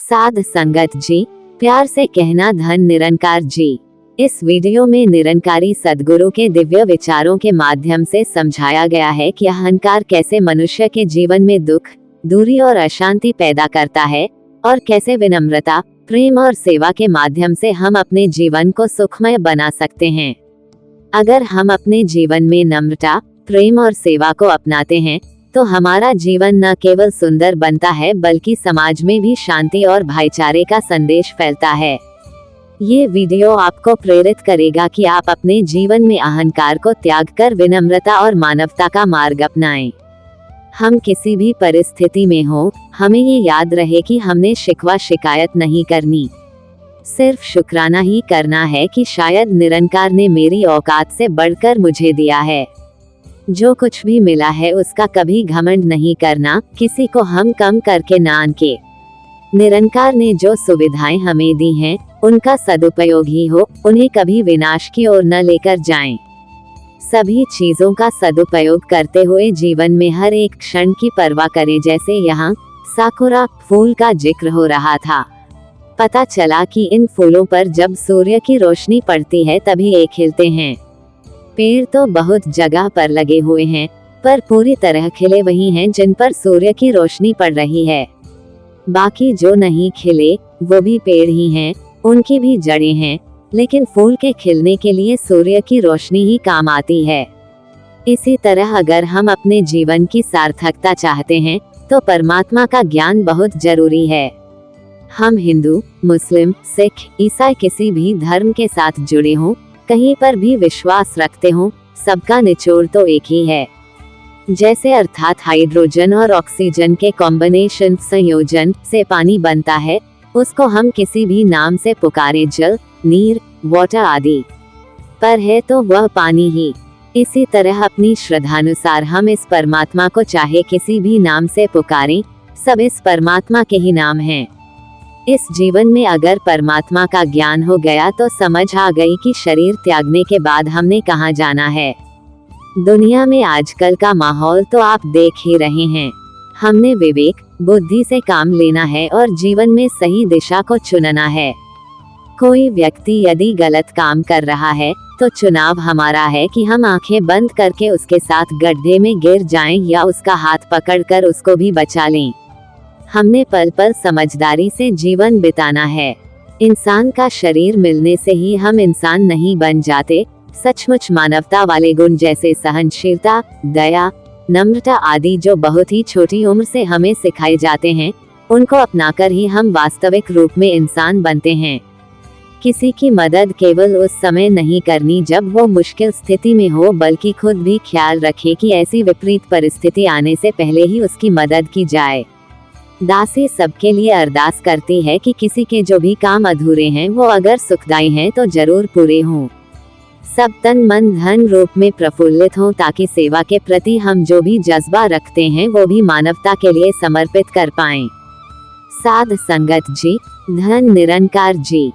साध संगत जी, प्यार से कहना धन निरंकार जी। इस वीडियो में निरंकारी सद्गुरु के दिव्य विचारों के माध्यम से समझाया गया है कि अहंकार कैसे मनुष्य के जीवन में दुख, दूरी और अशांति पैदा करता है और कैसे विनम्रता, प्रेम और सेवा के माध्यम से हम अपने जीवन को सुखमय बना सकते हैं। अगर हम अपने जीवन में नम्रता, प्रेम और सेवा को अपनाते हैं तो हमारा जीवन न केवल सुंदर बनता है बल्कि समाज में भी शांति और भाईचारे का संदेश फैलता है। ये वीडियो आपको प्रेरित करेगा कि आप अपने जीवन में अहंकार को त्याग कर विनम्रता और मानवता का मार्ग अपनाएं। हम किसी भी परिस्थिति में हो, हमें ये याद रहे कि हमने शिकवा शिकायत नहीं करनी, सिर्फ शुक्राना ही करना है कि शायद निरंकार ने मेरी औकात से बढ़कर मुझे दिया है। जो कुछ भी मिला है उसका कभी घमंड नहीं करना, किसी को हम कम करके ना आंके। निरंकार ने जो सुविधाएं हमें दी हैं, उनका सदुपयोग ही हो, उन्हें कभी विनाश की ओर न लेकर जाएं। सभी चीजों का सदुपयोग करते हुए जीवन में हर एक क्षण की परवाह करें। जैसे यहाँ साकुरा फूल का जिक्र हो रहा था। पता चला कि इन फूलों पर जब सूर्य की रोशनी पड़ती है तभी ये खिलते हैं। पेड़ तो बहुत जगह पर लगे हुए हैं, पर पूरी तरह खिले वही हैं जिन पर सूर्य की रोशनी पड़ रही है। बाकी जो नहीं खिले वो भी पेड़ ही हैं, उनकी भी जड़ें हैं, लेकिन फूल के खिलने के लिए सूर्य की रोशनी ही काम आती है। इसी तरह अगर हम अपने जीवन की सार्थकता चाहते हैं तो परमात्मा का ज्ञान बहुत जरूरी है। हम हिंदू, मुस्लिम, सिख, ईसाई किसी भी धर्म के साथ जुड़े हों, कहीं पर भी विश्वास रखते हों, सबका निचोड़ तो एक ही है। जैसे अर्थात हाइड्रोजन और ऑक्सीजन के कॉम्बिनेशन संयोजन से पानी बनता है, उसको हम किसी भी नाम से पुकारें, जल, नीर, वाटर आदि, पर है तो वह पानी ही। इसी तरह अपनी श्रद्धानुसार हम इस परमात्मा को चाहे किसी भी नाम से पुकारें, सब इस परमात्मा के ही नाम हैं। इस जीवन में अगर परमात्मा का ज्ञान हो गया तो समझ आ गई कि शरीर त्यागने के बाद हमने कहाँ जाना है। दुनिया में आजकल का माहौल तो आप देख ही रहे हैं। हमने विवेक, बुद्धि से काम लेना है और जीवन में सही दिशा को चुनना है। कोई व्यक्ति यदि गलत काम कर रहा है तो चुनाव हमारा है कि हम आंखें बंद करके उसके साथ गड्ढे में गिर जाएं या उसका हाथ पकड़कर उसको भी बचा लें। हमने पल पल समझदारी से जीवन बिताना है। इंसान का शरीर मिलने से ही हम इंसान नहीं बन जाते। सचमुच मानवता वाले गुण जैसे सहनशीलता, दया, नम्रता आदि जो बहुत ही छोटी उम्र से हमें सिखाए जाते हैं, उनको अपनाकर ही हम वास्तविक रूप में इंसान बनते हैं। किसी की मदद केवल उस समय नहीं करनी जब वो मुश्किल स्थिति में हो, बल्कि खुद भी ख्याल रखें कि ऐसी विपरीत परिस्थिति आने से पहले ही उसकी मदद की जाए। दासी सबके लिए अरदास करती है कि किसी के जो भी काम अधूरे हैं वो अगर सुखदायी हैं तो जरूर पूरे हों। सब तन मन धन रूप में प्रफुल्लित हों ताकि सेवा के प्रति हम जो भी जज्बा रखते हैं वो भी मानवता के लिए समर्पित कर पाएं। साध संगत जी, धन निरंकार जी।